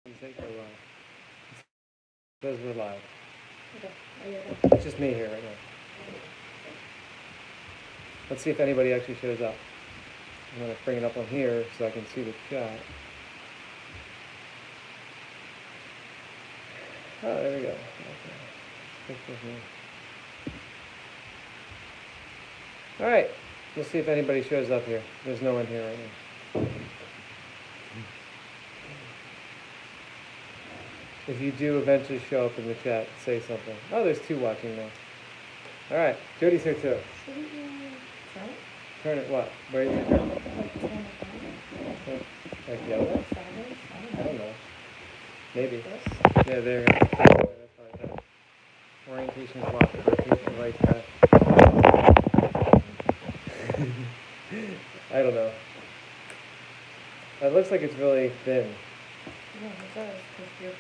Take we're live. It says we're live. Okay. It's just me here right now. Let's see if anybody actually shows up. I'm going to bring it up on here so I can see the chat. Oh, there we go. Okay. All right. We'll see if anybody shows up here. There's no one here right now. If you do eventually show up in the chat, say something. Oh, there's two watching now. All right. Jody's here too. Shouldn't you turn it? Turn it what? Where are you going to turn it? Like turn it on? Like yellow? Sideways? I don't know. Maybe. This? Yeah, there you go. That's probably better. Orientation is locked. Rotation right back. I don't know. It looks like it's really thin. Yeah, it does. Because you're...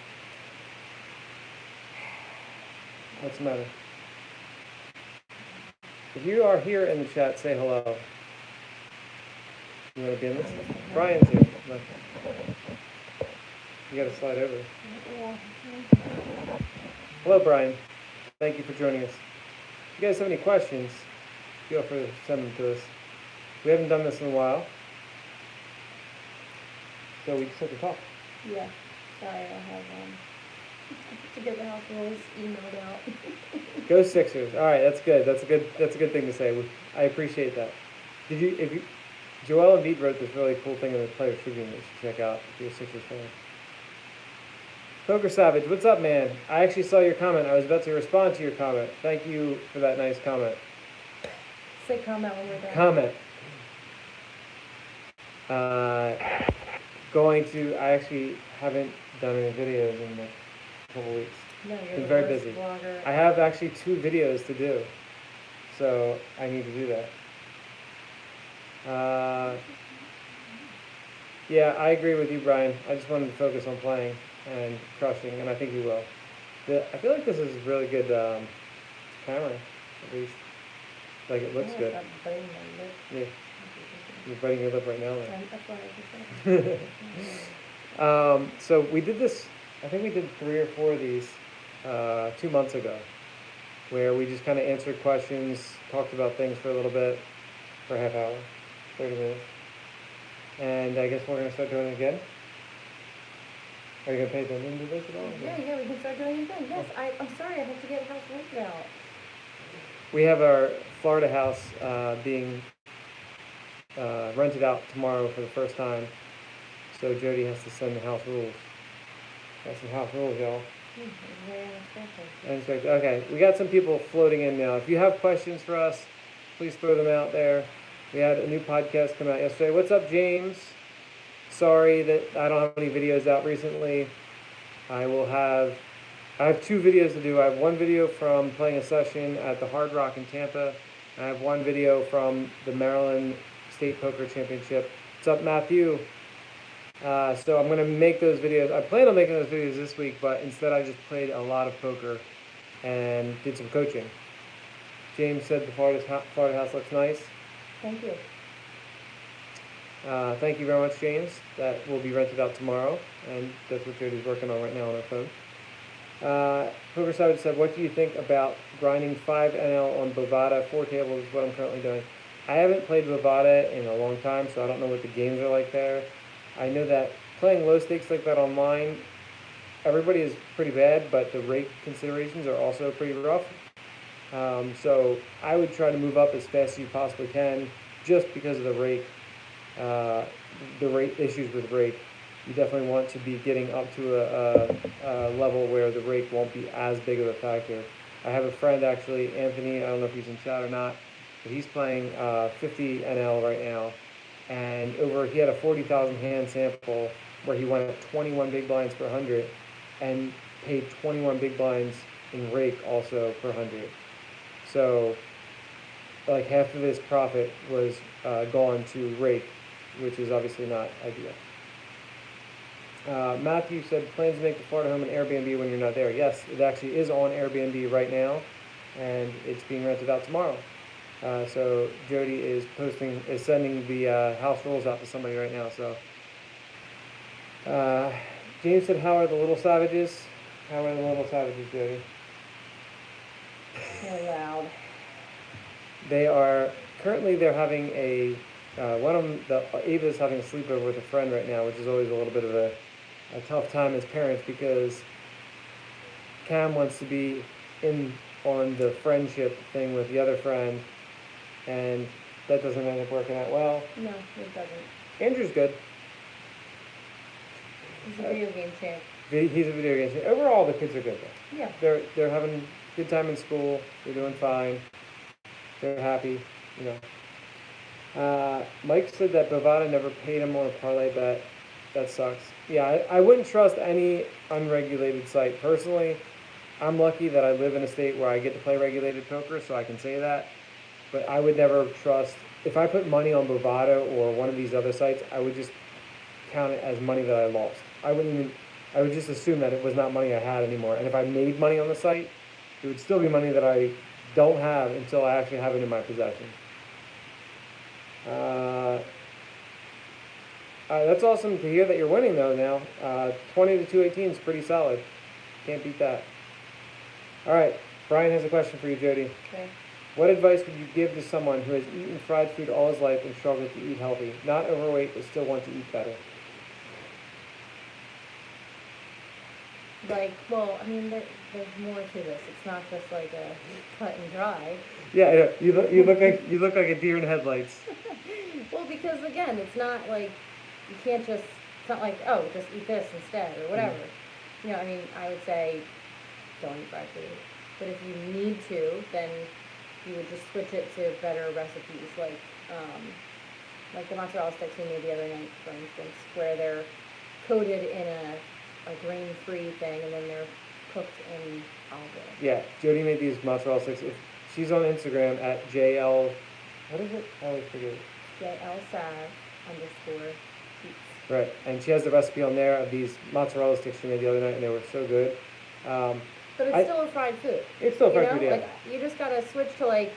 What's the matter? If you are here in the chat, say hello. You want to be in this? Brian's here. Look. You got to slide over. Yeah. Hello, Brian. Thank you for joining us. If you guys have any questions, feel free to send them to us. We haven't done this in a while, so we just have to talk. Yeah. Sorry, I have to get the house rules emailed out. Go Sixers! All right, that's good. That's a good thing to say. I appreciate that. Joel Embiid wrote this really cool thing in the Players Tribune that you should check out if you're a Sixers fan. Poker Savage, what's up, man? I actually saw your comment. I was about to respond to your comment. Thank you for that nice comment. Say comment when we're done. Comment. I actually haven't done any videos in a couple weeks. No, you're Been the very worst busy. blogger. I have actually 2 videos to do, so I need to do that. Yeah, I agree with you, Brian. I just wanted to focus on playing and crushing, and I think we will. I feel like this is a really good camera, at least. Like, it looks good. Yeah. You're biting your lip right now. That's what I just said. So we did this, I think we did 3 or 4 of these 2 months ago, where we just kind of answered questions, talked about things for a little bit, for a half hour, 30 minutes. And I guess we're going to start doing it again. Are you going to pay attention to this at all? Yeah, we can start doing it again. Yes, I'm sorry, I have to get house rules out. We have our Florida house being rented out tomorrow for the first time. So Jody has to send the house rules. Got some house rules, y'all. Very unexpected. Okay, we got some people floating in now. If you have questions for us, please throw them out there. We had a new podcast come out yesterday. What's up, James? Sorry that I don't have any videos out recently. I have 2 videos to do. I have one video from playing a session at the Hard Rock in Tampa. I have one video from the Maryland State Poker Championship. What's up, Matthew? So I'm going to make those videos. I plan on making those videos this week, but instead I just played a lot of poker and did some coaching. James said the Florida house looks nice. Thank you. Thank you very much, James. That will be rented out tomorrow, and that's what Jody's working on right now on her phone. Poker Savage said, what do you think about grinding 5 NL on Bovada? 4 tables is what I'm currently doing. I haven't played Bovada in a long time, so I don't know what the games are like there. I know that playing low stakes like that online, everybody is pretty bad, but the rate considerations are also pretty rough. So I would try to move up as fast as you possibly can, just because of the rate issues with rake. You definitely want to be getting up to a level where the rake won't be as big of a factor. I have a friend, actually, Anthony, I don't know if he's in chat or not, but he's playing 50 NL right now, and he had a 40,000 hand sample where he went at 21 big blinds per 100 and paid 21 big blinds in rake also per 100. So like half of his profit was gone to rake, which is obviously not ideal. Matthew said, plans to make the Florida home an Airbnb when you're not there. Yes, it actually is on Airbnb right now, and it's being rented out tomorrow. So Jody is sending the house rules out to somebody right now. So James said, "How are the little savages? How are the little savages, Jody?" They're loud. They are currently. They're having a one of them. Ava's having a sleepover with a friend right now, which is always a little bit of a tough time as parents because Cam wants to be in on the friendship thing with the other friend, and that doesn't end up working out well. No, it doesn't. Andrew's good. He's a video game champ. He's a video game. Overall, the kids are good though. Yeah. They're having a good time in school. They're doing fine. They're happy. You know. Mike said that Bovada never paid him on a parlay bet. That sucks. Yeah, I wouldn't trust any unregulated site. Personally, I'm lucky that I live in a state where I get to play regulated poker, so I can say that. But I would never trust, if I put money on Bovada or one of these other sites, I would just count it as money that I lost. I would just assume that it was not money I had anymore. And if I made money on the site, it would still be money that I don't have until I actually have it in my possession. That's awesome to hear that you're winning though now. 20 to 218 is pretty solid. Can't beat that. All right, Brian has a question for you, Jody. Okay. What advice would you give to someone who has eaten fried food all his life and struggles to eat healthy, not overweight but still wants to eat better? Like, well, I mean, there's more to this. It's not just like a cut and dry. Yeah, I know. You look like a deer in headlights. Well, because again, it's not like you can't just. It's not like, oh, just eat this instead or whatever. You know, I mean, I would say don't eat fried food. But if you need to, then you would just switch it to better recipes, like the mozzarella sticks we made the other night, for instance, where they're coated in a grain-free thing, and then they're cooked in olive oil. Yeah, Jody made these mozzarella sticks. She's on Instagram at JL. What is it? I always forget. JLSAD_. Right, and she has the recipe on there of these mozzarella sticks she made the other night, and they were so good. But it's still a fried food. It's still fried food, yeah. Like, you just gotta switch to like,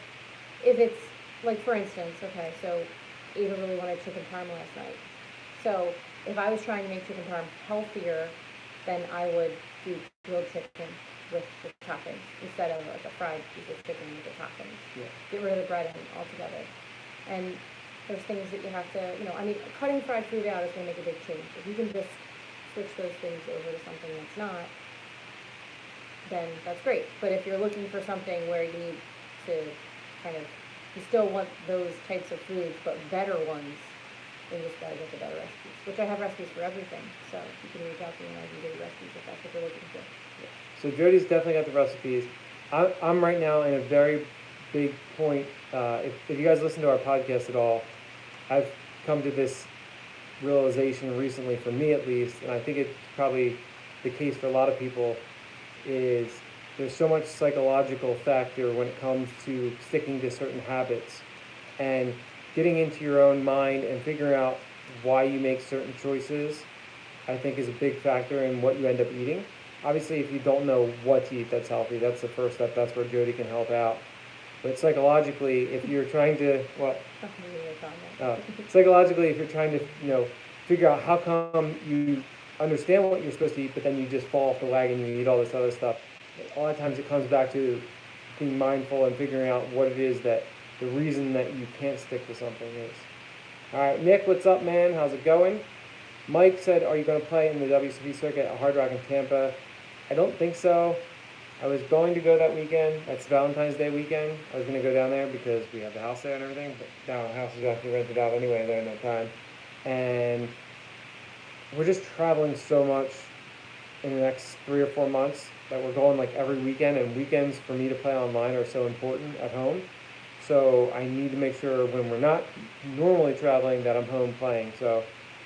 if it's, like for instance, okay, so Ava really wanted chicken parm last night. So if I was trying to make chicken parm healthier, then I would do grilled chicken with the toppings instead of like a fried piece of chicken with the toppings. Yeah. Get rid of the bread altogether. And there's things that you have to, I mean, cutting fried food out is going to make a big change. If you can just switch those things over to something that's not, then that's great. But if you're looking for something where you need to kind of, you still want those types of foods, but better ones, then you just gotta get the better recipes. Which I have recipes for everything, so you can reach out to me and I can give you recipes if that's what you're looking for. So Jody's definitely got the recipes. I'm right now in a very big point. If you guys listen to our podcast at all, I've come to this realization recently, for me at least, and I think it's probably the case for a lot of people, is there's so much psychological factor when it comes to sticking to certain habits and getting into your own mind and figuring out why you make certain choices, I think is a big factor in what you end up eating. Obviously, if you don't know what to eat that's healthy, that's the first step. That's where Jody can help out. But psychologically, if you're trying to, psychologically, if you're trying to, figure out how come you understand what you're supposed to eat, but then you just fall off the wagon and you eat all this other stuff, a lot of times it comes back to being mindful and figuring out what it is that the reason that you can't stick to something is. All right, Nick, what's up, man? How's it going? Mike said, are you going to play in the WCB circuit at Hard Rock in Tampa? I don't think so. I was going to go that weekend. That's Valentine's Day weekend. I was going to go down there because we have the house there and everything, but now the house is actually rented out anyway there in that time. And we're just traveling so much in the next 3 or 4 months that we're going like every weekend, and weekends for me to play online are so important at home. So I need to make sure when we're not normally traveling that I'm home playing. So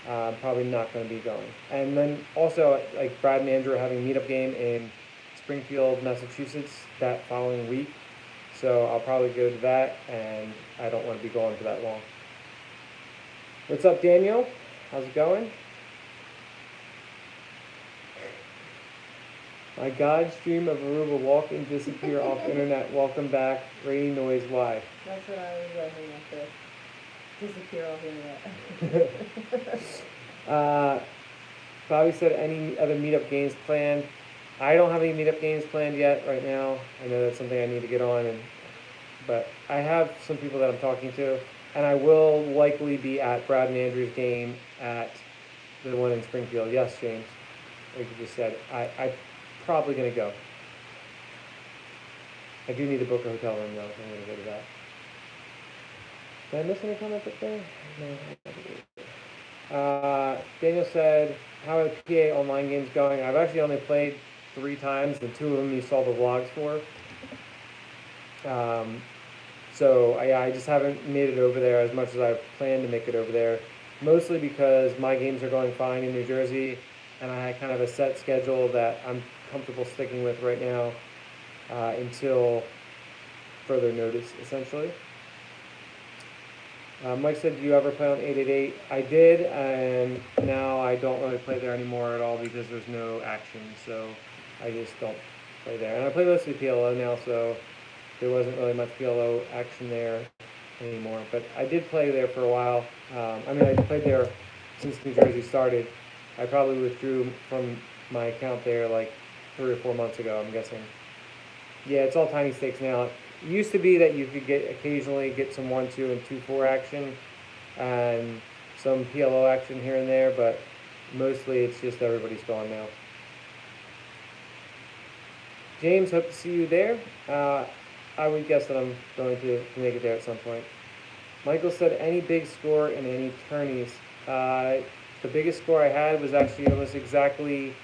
I'm probably not going to be going. And then also, like Brad and Andrew are having a meetup game in Springfield, Massachusetts that following week. So I'll probably go to that, and I don't want to be going for that long. What's up, Daniel? How's it going? My God stream of Aruba walk and disappear off internet. Welcome back. Rainy noise. Why? That's what I was wondering after. Disappear off internet. Bobby said any other meetup games planned. I don't have any meetup games planned yet right now. I know that's something I need to get on, but I have some people that I'm talking to, and I will likely be at Brad and Andrew's game at the one in Springfield. Yes, James, like you just said, I'm probably going to go. I do need to book a hotel room though, so I'm going to go to that. Did I miss any comments up there? No. Daniel said, how are the PA online games going? I've actually only played 3 times, and 2 of them you saw the vlogs for. So I just haven't made it over there as much as I planned to make it over there, mostly because my games are going fine in New Jersey, and I had kind of a set schedule that I'm comfortable sticking with right now until further notice, essentially. Mike said, do you ever play on 888? I did, and now I don't really play there anymore at all because there's no action, so I just don't play there. And I play mostly PLO now, so there wasn't really much PLO action there anymore. But I did play there for a while. I played there since New Jersey started. I probably withdrew from my account there like 3 or 4 months ago, I'm guessing. Yeah, it's all tiny stakes now. It used to be that you could occasionally get some 1-2 and 2-4 action and some PLO action here and there, but mostly it's just everybody's gone now. James, hope to see you there. I would guess that I'm going to make it there at some point. Michael said, any big score in any tourneys? The biggest score I had was actually almost exactly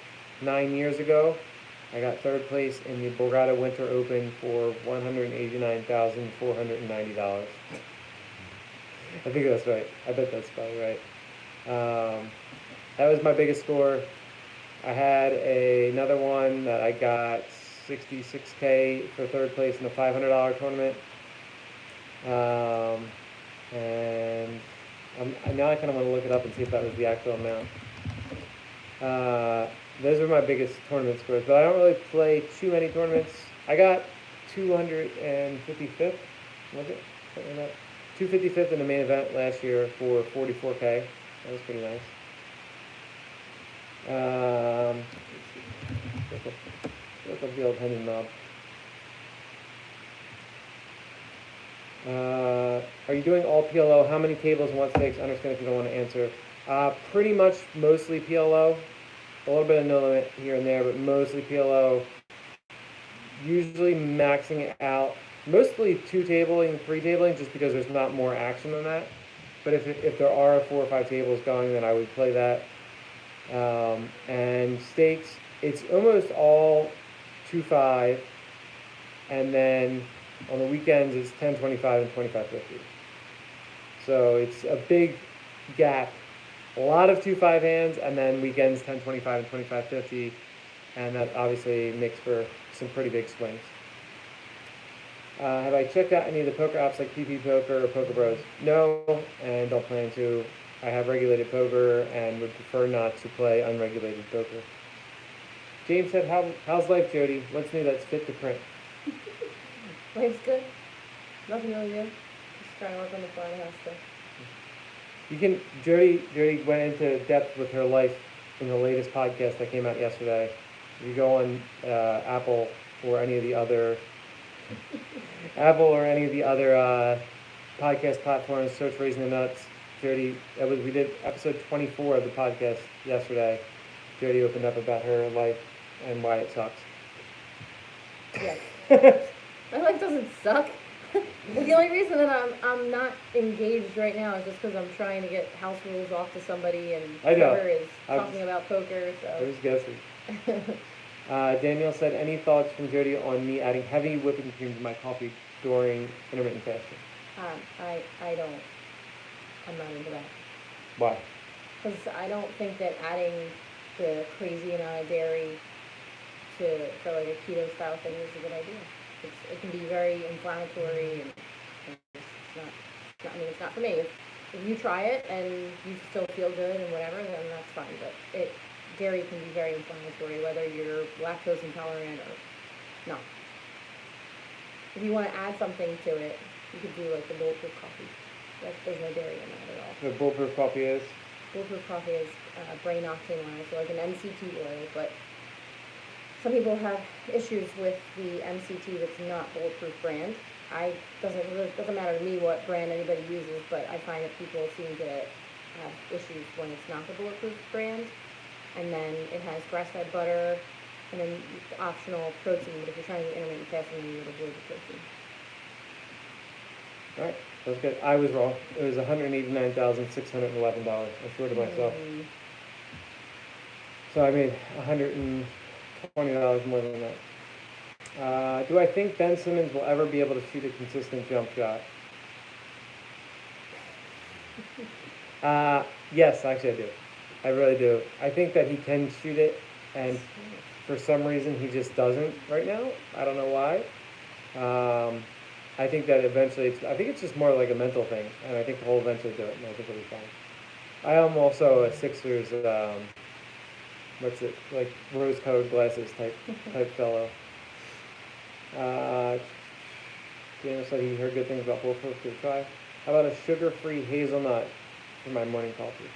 9 years ago. I got 3rd place in the Borgata Winter Open for $189,490. I think that's right. I bet that's probably right. That was my biggest score. I had another one that I got $66K for 3rd place in a $500 tournament. And now I kind of want to look it up and see if that was the actual amount. Those are my biggest tournament scores, but I don't really play too many tournaments. I got 255th, was it? Something like that. 255th in the main event last year for $44K. That was pretty nice. Look up the old Hendon knob. Are you doing all PLO? How many tables and what stakes? I understand if you don't want to answer. Pretty much mostly PLO. A little bit of no limit here and there, but mostly PLO. Usually maxing it out. Mostly 2 tabling, 3 tabling, just because there's not more action than that. But if there are 4 or 5 tables going, then I would play that. And stakes, it's almost all 2-5, and then on the weekends it's 10-25 and 25-50. So it's a big gap. A lot of 2-5 hands, and then weekends 10-25 and 25-50, and that obviously makes for some pretty big swings. Have I checked out any of the poker apps like PP Poker or Poker Bros? No, and don't plan to. I have regulated poker and would prefer not to play unregulated poker. James said, how's life, Jody? What's new that's fit to print? Life's good. Nothing really good. Just trying to work on the front of the house stuff. Jody went into depth with her life in the latest podcast that came out yesterday. If you go on Apple or any of the other podcast platforms, search Raising the Nuts. Jody, we did episode 24 of the podcast yesterday. Jody opened up about her life and why it sucks. Yes. My life doesn't suck. The only reason that I'm not engaged right now is just because I'm trying to get house rules off to somebody, and Trevor is talking about poker. So. I was guessing. Danielle said, any thoughts from Jody on me adding heavy whipping cream to my coffee during intermittent fasting? I'm not into that. Why? Because I don't think that adding the crazy amount of dairy for like a keto style thing is a good idea. It can be very inflammatory, and it's not for me. If you try it and you still feel good and whatever, then that's fine. But dairy can be very inflammatory, whether you're lactose intolerant or not. If you want to add something to it, you could do like the bulletproof coffee. There's no dairy in that at all. The bulletproof coffee is? bulletproof coffee is brain octane oil, so like an MCT oil, but some people have issues with the MCT that's not bulletproof brand. Doesn't matter to me what brand anybody uses, but I find that people seem to have issues when it's not the bulletproof brand. And then it has grass-fed butter, and then optional protein. But if you're trying to do intermittent fasting, then you would avoid the protein. All right, that's good. I was wrong. It was $189,611. I shorted myself. So I made $120 more than that. Do I think Ben Simmons will ever be able to shoot a consistent jump shot? Yes, actually I do. I really do. I think that he can shoot it, and for some reason he just doesn't right now. I don't know why. I think that eventually, I think it's just more like a mental thing, and I think he'll eventually do it, and I think he'll be fine. I am also a Sixers, like rose-colored glasses type fellow. Daniel said he heard good things about bulletproof. Good try. How about a sugar-free hazelnut for my morning coffee?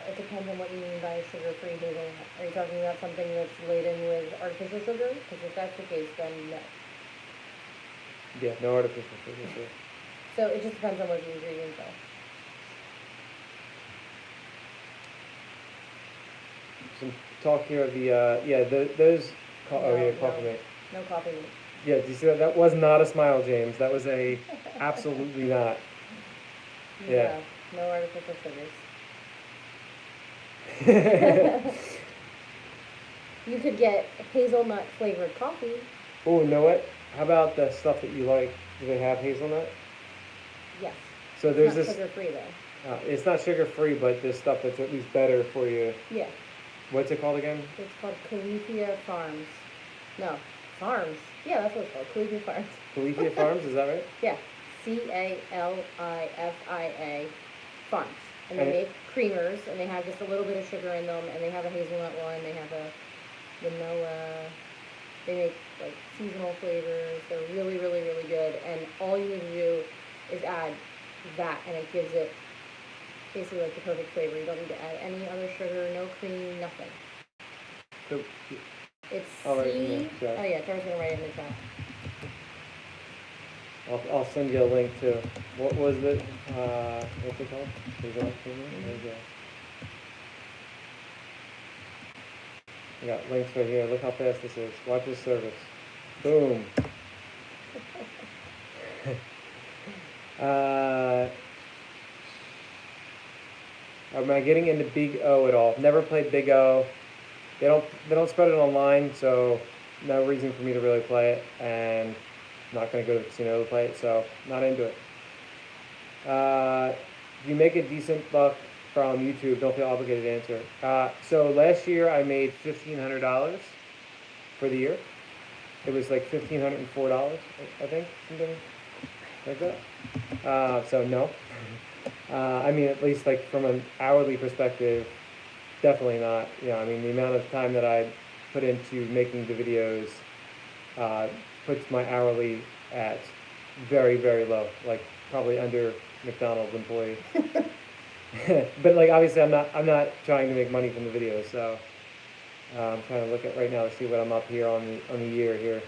It depends on what you mean by sugar-free hazelnut. Are you talking about something that's laden with artificial sugar? Because if that's the case, then no. Yeah, no artificial sugar. Sure. So it just depends on what the ingredients are. Some talk here of the those. Coffee mate. No coffee mate. Yeah, do you see that? That was not a smile, James. That was a absolutely not. Yeah. No artificial sugars. You could get hazelnut flavored coffee. Oh, you know what? How about the stuff that you like? Do they have hazelnut? Yes. So there's it's this. Sugar free though. It's not sugar free, but there's stuff that's at least better for you. Yeah. What's it called again? It's called Califia Farms. No, Farms. Yeah, that's what it's called. Califia Farms. Califia Farms, is that right? Yeah. Califia Farms. And they make creamers, and they have just a little bit of sugar in them, and they have a hazelnut one, they have a vanilla, they make like seasonal flavors. They're really, really, really good, and all you need to do is add that, and it gives it basically like the perfect flavor. You don't need to add any other sugar, no cream, nothing. So, It's Trevor's gonna write it in the chat. I'll send you a link too. What was it? What's it called? There you go. I got links right here. Look how fast this is. Watch this service. Boom. Am I getting into Big O at all? Never played Big O. They don't spread it online, so no reason for me to really play it, and I'm not going to go to the casino to play it, so not into it. If you make a decent buck from YouTube, don't feel obligated to answer. So last year I made $1,500 for the year. It was like $1,504, I think, something like that. So no. I mean, at least like from an hourly perspective, definitely not. I mean, the amount of time that I put into making the videos puts my hourly at very, very low, like probably under McDonald's employee. But like obviously I'm not trying to make money from the videos, so I'm trying to look at right now to see what I'm up here on the year here.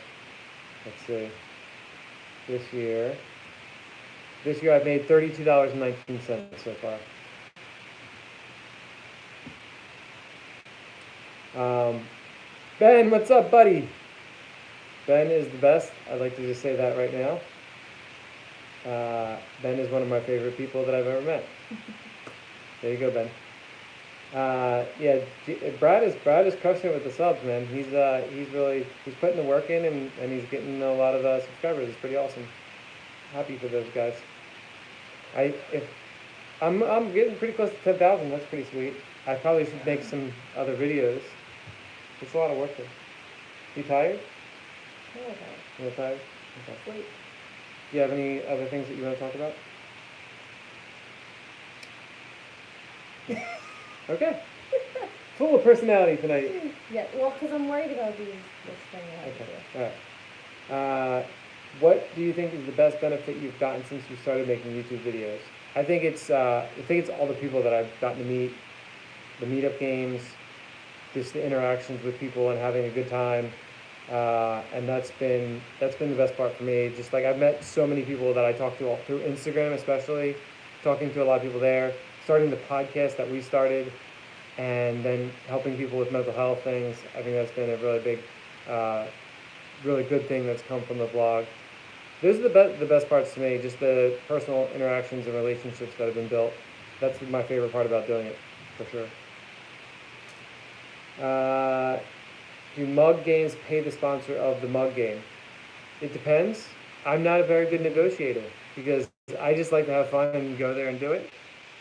Let's see. This year I've made $32.19 so far. Ben, what's up, buddy? Ben is the best. I'd like to just say that right now. Ben is one of my favorite people that I've ever met. There you go, Ben. Brad is crushing it with the subs, man. He's putting the work in, and he's getting a lot of subscribers. It's pretty awesome. Happy for those guys. I'm getting pretty close to 10,000. That's pretty sweet. I probably should make some other videos. It's a lot of work there. You tired? Okay. You're tired? Okay. Wait. Do you have any other things that you want to talk about? Okay. Full of personality tonight. Yeah, well, because I'm worried about this thing I have to do. Okay. All right. What do you think is the best benefit you've gotten since you started making YouTube videos? I think it's all the people that I've gotten to meet, the meetup games, just the interactions with people and having a good time. And that's been the best part for me. Just like I've met so many people that I talk to all through Instagram, especially talking to a lot of people there, starting the podcast that we started, and then helping people with mental health things. I think that's been a really big, really good thing that's come from the blog. Those are the best parts to me, just the personal interactions and relationships that have been built. That's my favorite part about doing it, for sure. Do mug games pay the sponsor of the mug game? It depends. I'm not a very good negotiator because I just like to have fun and go there and do it.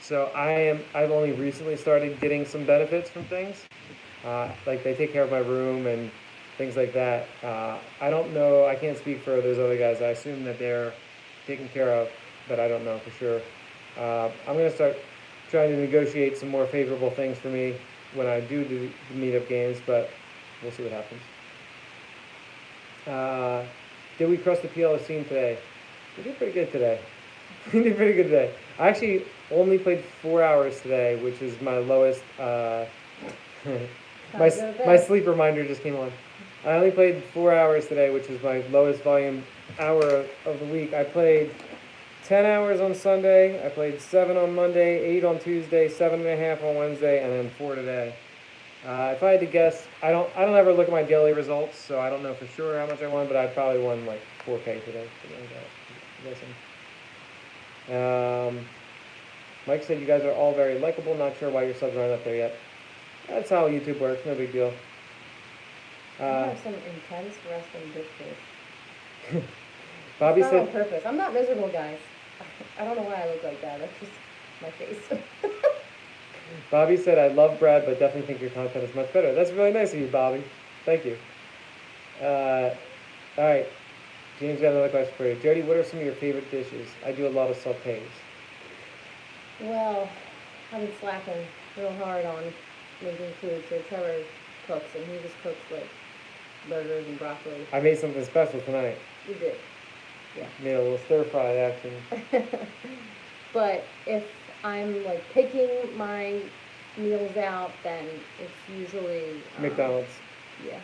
So I've only recently started getting some benefits from things. Like they take care of my room and things like that. I don't know. I can't speak for those other guys. I assume that they're taken care of, but I don't know for sure. I'm going to start trying to negotiate some more favorable things for me when I do the meetup games, but we'll see what happens. Did we cross the PLO scene today? We did pretty good today. We did pretty good today. I actually only played 4 hours today, which is my lowest. My sleep reminder just came on. I only played 4 hours today, which is my lowest volume hour of the week. I played 10 hours on Sunday. I played 7 on Monday, 8 on Tuesday, 7.5 on Wednesday, and then 4 today. If I had to guess, I don't ever look at my daily results, so I don't know for sure how much I won, but I probably won like 4K today. Something like that. I'm guessing. Mike said you guys are all very likable. Not sure why your subs aren't up there yet. That's how YouTube works. No big deal. I have some intense resting bitch face. Bobby it's not said on purpose. I'm not miserable, guys. I don't know why I look like that. That's just my face. Bobby said, I love Brad, but definitely think your content is much better. That's really nice of you, Bobby. Thank you. All right. James got another question for you. Jody, what are some of your favorite dishes? I do a lot of sautés. Well, I've been slacking real hard on making food, so Trevor cooks, and he just cooks like burgers and broccoli. I made something special tonight. You did. Yeah. Made a little stir-fry action. But if I'm like picking my meals out, then it's usually McDonald's. Yeah,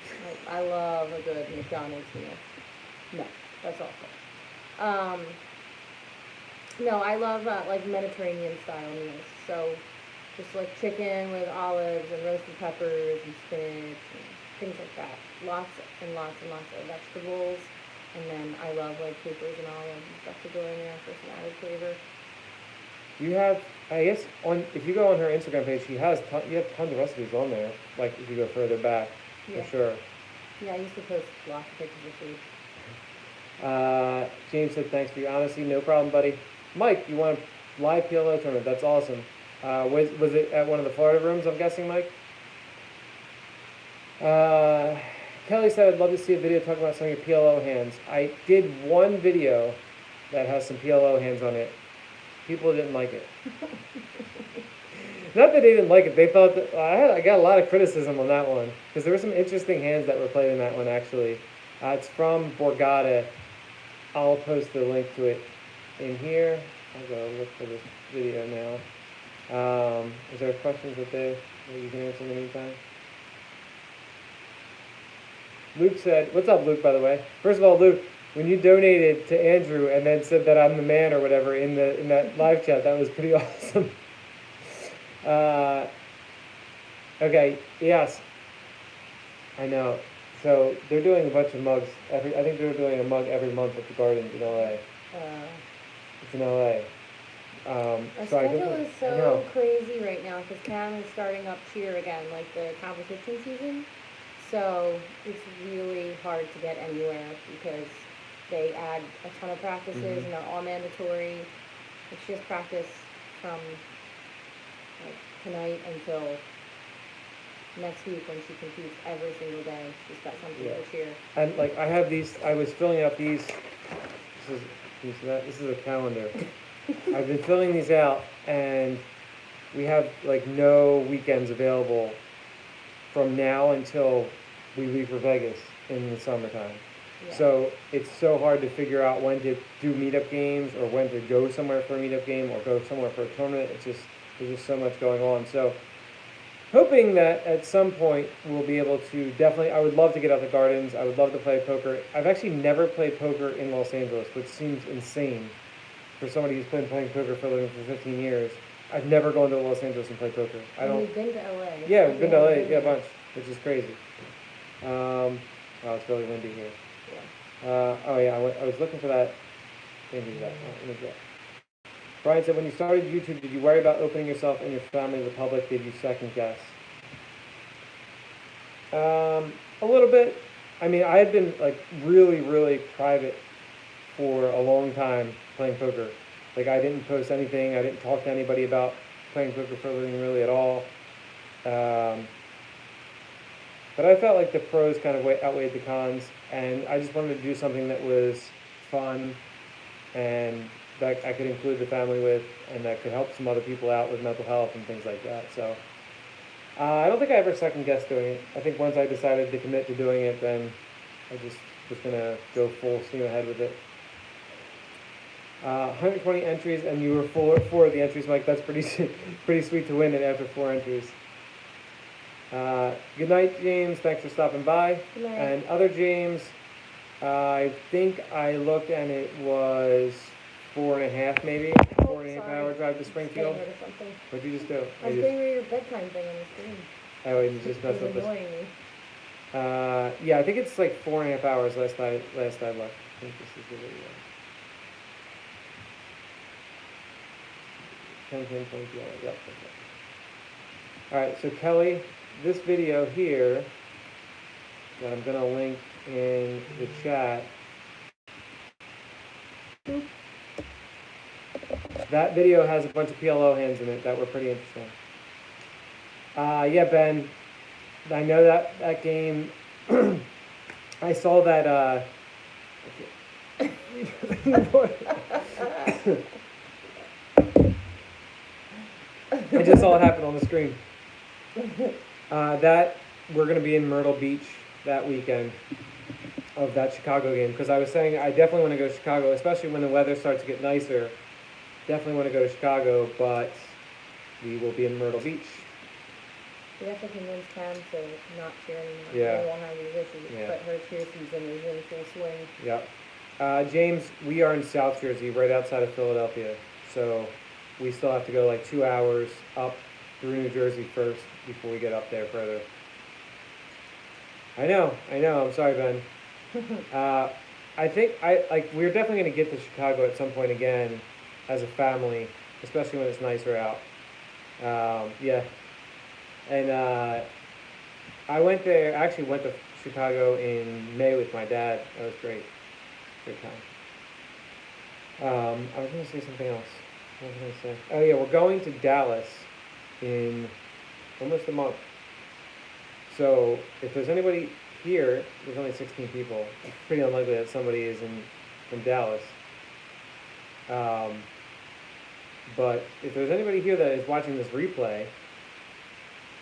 I love a good McDonald's meal. No, that's awful. No, I love like Mediterranean style meals. So just like chicken with olives and roasted peppers and spinach and things like that. Lots and lots and lots of vegetables. And then I love like capers and olives and stuff to go in there for some added flavor. You have, I guess, if you go on her Instagram page, you have tons of recipes on there. Like if you go further back, yeah. for sure. Yeah, I used to post lots of pictures of food. James said, thanks for your honesty. No problem, buddy. Mike, you want a live PLO tournament? That's awesome. Was it at one of the Florida rooms, I'm guessing, Mike? Kelly said, I'd love to see a video talking about some of your PLO hands. I did one video that has some PLO hands on it. People didn't like it. Not that they didn't like it. They thought that I got a lot of criticism on that one because there were some interesting hands that were played in that one, actually. It's from Borgata. I'll post the link to it in here. I'll go look for this video now. Is there questions that you can answer in the meantime? Luke said, what's up, Luke, by the way? First of all, Luke, when you donated to Andrew and then said that I'm the man or whatever in that live chat, that was pretty awesome. Okay, yes. I know. So they're doing a bunch of mugs. I think they're doing a mug every month at the Garden in LA. It's in LA. Our schedule is so crazy right now because Cam is starting up cheer again, like the competition season. So it's really hard to get anywhere because they add a ton of practices and they're all mandatory. It's just practice from like tonight until next week when she competes every single day. She's got something for cheer. And like I have these, I was filling out these. This is a calendar. I've been filling these out, and we have like no weekends available from now until we leave for Vegas in the summertime. Yeah. So it's so hard to figure out when to do meetup games or when to go somewhere for a meetup game or go somewhere for a tournament. There's just so much going on. So hoping that at some point we'll be able to definitely, I would love to get out the gardens. I would love to play poker. I've actually never played poker in Los Angeles, which seems insane for somebody who's been playing poker for a living for 15 years. I've never gone to Los Angeles and played poker. And you've been to LA. Yeah, we've been to LA, yeah, a bunch, which is crazy. Oh, it's really windy here. Yeah. Oh yeah, I was looking for that. Can't do that. Oh, let me get. Brian said, when you started YouTube, did you worry about opening yourself and your family to the public? Did you second guess? A little bit. I mean, I had been like really, really private for a long time playing poker. Like I didn't post anything. I didn't talk to anybody about playing poker for a living really at all. But I felt like the pros kind of outweighed the cons, and I just wanted to do something that was fun and that I could include the family with, and that could help some other people out with mental health and things like that. So I don't think I ever second guessed doing it. I think once I decided to commit to doing it, then I just was gonna go full steam ahead with it. 120 entries, and you were four of the entries, Mike. That's pretty pretty sweet to win it after 4 entries. Good night, James. Thanks for stopping by. Good night. And other James, I think I looked and it was 4.5 maybe. Oh, 4.5 hour drive to Springfield. What'd you just do? I was getting rid of your bedtime thing on the screen. Oh, you just messed up this. Annoying me. Yeah, I think it's like 4.5 hours last I looked. I think this is the video. 10, 20 hours. Yep. Alright, so Kelly, this video here that I'm going to link in the chat, that video has a bunch of PLO hands in it that were pretty interesting. Yeah, Ben, I know that game. I saw that. I just saw it happen on the screen. That we're going to be in Myrtle Beach that weekend of that Chicago game, because I was saying I definitely want to go to Chicago, especially when the weather starts to get nicer. Definitely want to go to Chicago, but we will be in Myrtle Beach. We have to convince Cam to not cheer anymore. Yeah. We won't have these issues, Yeah. but her cheer season is in full swing. Yep. James, we are in South Jersey, right outside of Philadelphia, so we still have to go like 2 hours up through New Jersey first before we get up there further. I know. I'm sorry, Ben. I think we're definitely going to get to Chicago at some point again as a family, especially when it's nicer out. Yeah. And I actually went to Chicago in May with my dad. That was great. Great time. I was going to say something else. What was I going to say? Oh yeah, we're going to Dallas in almost a month. So if there's anybody here, there's only 16 people. It's pretty unlikely that somebody is from Dallas. But if there's anybody here that is watching this replay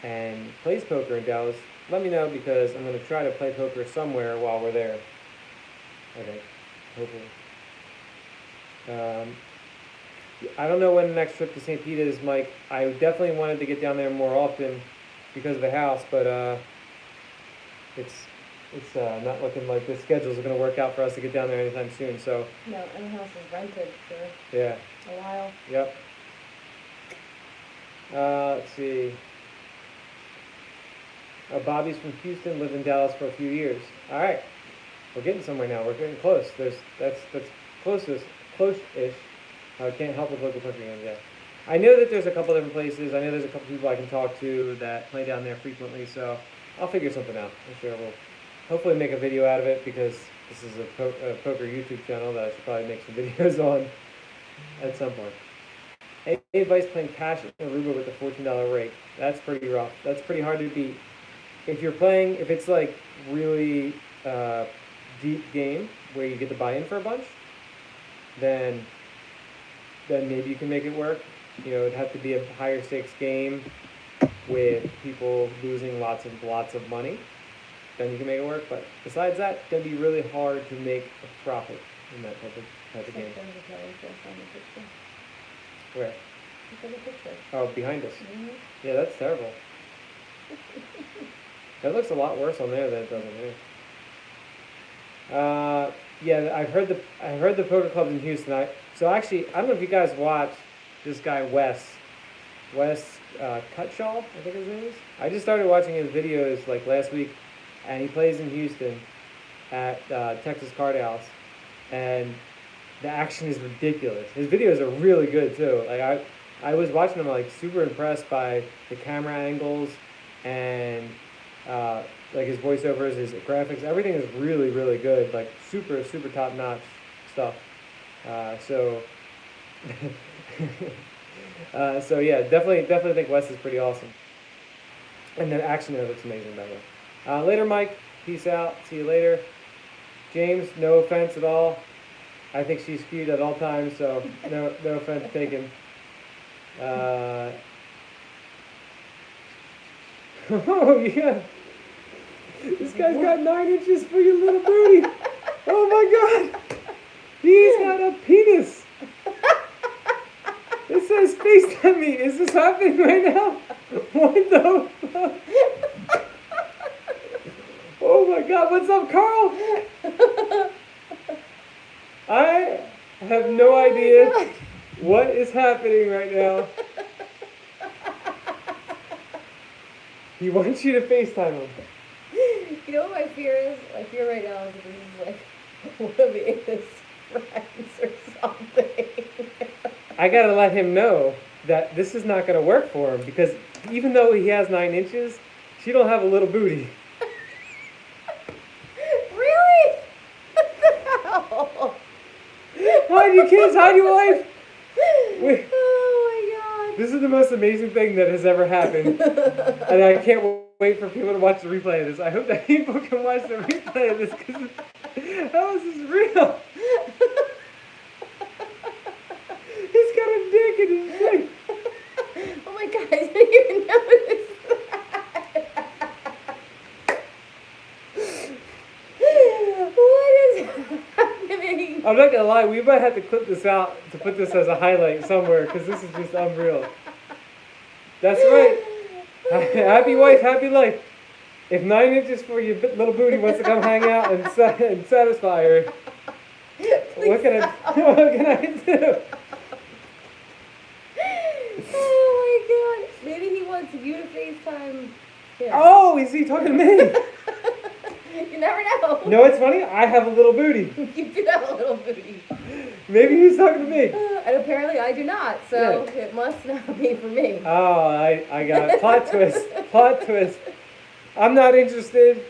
and plays poker in Dallas, let me know, because I'm going to try to play poker somewhere while we're there. Okay, hopefully. I don't know when the next trip to St. Pete is, Mike. I definitely wanted to get down there more often because of the house, but it's not looking like the schedules are going to work out for us to get down there anytime soon. So no, and the house is rented for a while. Yep. Let's see. Bobby's from Houston, lived in Dallas for a few years. All right, we're getting somewhere now. We're getting close. That's close-ish. I can't help with local poker games. Yeah, I know that there's a couple different places. I know there's a couple people I can talk to that play down there frequently. So I'll figure something out. I'm sure we'll hopefully make a video out of it, because this is a poker YouTube channel that I should probably make some videos on at some point. Any advice playing cash in Aruba with a $14 rake? That's pretty rough. That's pretty hard to beat. If it's like really deep game where you get to buy in for a bunch, then maybe you can make it work. You know, it'd have to be a higher stakes game with people losing lots of money. then you can make it work. But besides that, it's gonna be really hard to make a profit in that type of game. Where? Look at the picture. Oh, behind us. Mm-hmm. Yeah, that's terrible. That looks a lot worse on there than it does on here. Yeah, I heard the poker clubs in Houston. So actually, I don't know if you guys watch this guy Wes Cutshaw, I think his name is. I just started watching his videos like last week, and he plays in Houston at Texas Card House, and the action is ridiculous. His videos are really good too. Like I was watching him, like super impressed by the camera angles and like his voiceovers, his graphics. Everything is really, really good. Like super top notch stuff. So yeah, definitely think Wes is pretty awesome. And the action there looks amazing, by the way. Later, Mike. Peace out. See you later. James, no offense at all. I think she's cute at all times, so no offense taken. Oh yeah. This guy's got 9 inches for your little booty. Oh my God. He's got a penis. It says FaceTime me. Is this happening right now? What the fuck? Oh my God. What's up, Carl? I have no idea what is happening right now. He wants you to FaceTime him. You know what my fear is? My fear right now is that this is like one of his friends or something. I gotta let him know that this is not gonna work for him, because even though he has 9 inches, she don't have a little booty. Really? What the hell? Hide your kids, hide your wife. Wait, Oh my God. this is the most amazing thing that has ever happened, and I can't wait for people to watch the replay of this. I hope that people can watch the replay of this, because how is this real? He's got a dick in his face. Oh my God, I didn't even notice that. What is happening? I'm not gonna lie, we might have to clip this out to put this as a highlight somewhere, because this is just unreal. That's right. Happy wife, happy life. If 9 inches for your little booty wants to come hang out and satisfy her, what can I do? Oh my God. Maybe he wants you to FaceTime him. Oh, is he talking to me? You never know. No, it's funny. I have a little booty. You do have a little booty. Maybe he's talking to me. And apparently I do not, so it must not be for me. Oh, I got it. Plot twist. Plot twist. I'm not interested.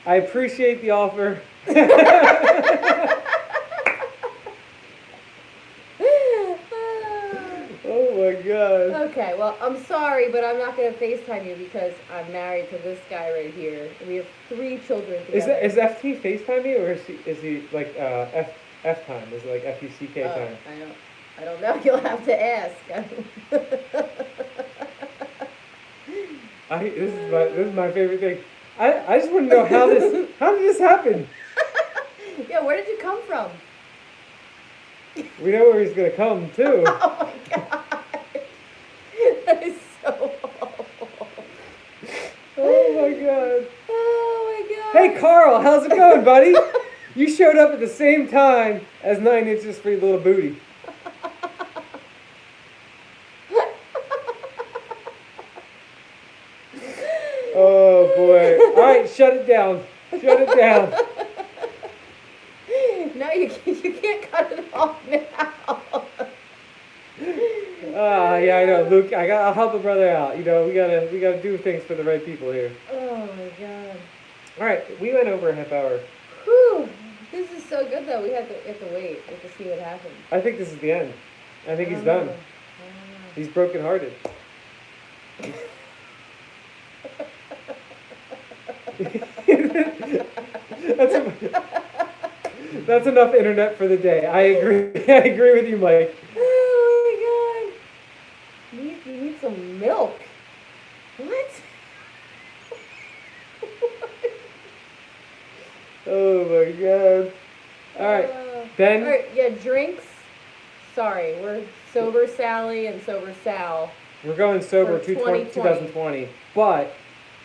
I appreciate the offer. Oh my God. Okay, well, I'm sorry, but I'm not going to FaceTime you because I'm married to this guy right here. We have 3 children together. Is FT FaceTime me, or is he like F time? Is it like FUCK time? I don't know. You'll have to ask. This is my favorite thing. I just want to know how did this happen? Yeah, where did you come from? We know where he's gonna come too. Oh my God. That is so awful. Oh my God. Oh my God. Hey Carl, how's it going, buddy? You showed up at the same time as 9 inches for your little booty. Oh boy. Alright, shut it down. Shut it down. No, you can't cut it off now. Yeah, I know, Luke. I'll help a brother out. You know, we gotta do things for the right people here. Oh my God. All right, we went over a half hour. Whew. This is so good though. We have to wait. We have to see what happens. I think this is the end. I think he's I done. don't know. He's brokenhearted. That's enough internet for the day. I agree. I agree with you, Mike. Oh my God. You need some milk. What? Oh my god. All right, Ben. All right, yeah, drinks. Sorry, we're sober Sally and sober Sal. We're going sober For 2020, but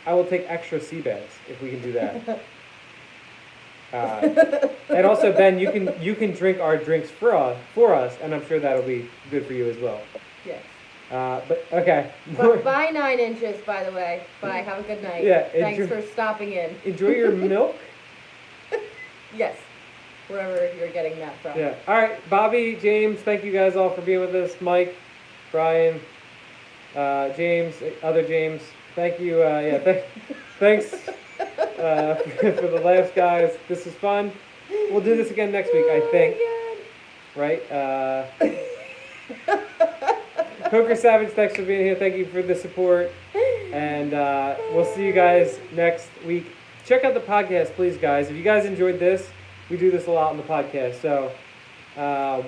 I will take extra sea bags if we can do that. And also, Ben, you can drink our drinks for us, and I'm sure that'll be good for you as well. Yes. But okay. But buy 9 inches, by the way. Bye. Have a good night. Yeah. Thanks for stopping in. Enjoy your milk. Yes. Wherever you're getting that from. Yeah. All right, Bobby, James, thank you guys all for being with us. Mike, Brian, James, other James. Thank you. Thanks for the laughs, guys. This is fun. We'll do this again next week, I think. Right? Poker Savage, thanks for being here. Thank you for the support. And we'll see you guys next week. Check out the podcast, please, guys. If you guys enjoyed this, we do this a lot on the podcast. So I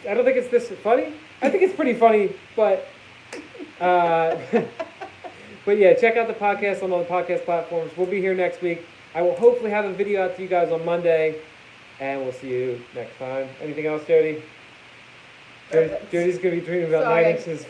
don't think it's this funny. I think it's pretty funny, but but yeah, check out the podcast on all the podcast platforms. We'll be here next week. I will hopefully have a video out to you guys on Monday, and we'll see you next time. Anything else, Jody? Jody's going to be dreaming about 9 inches.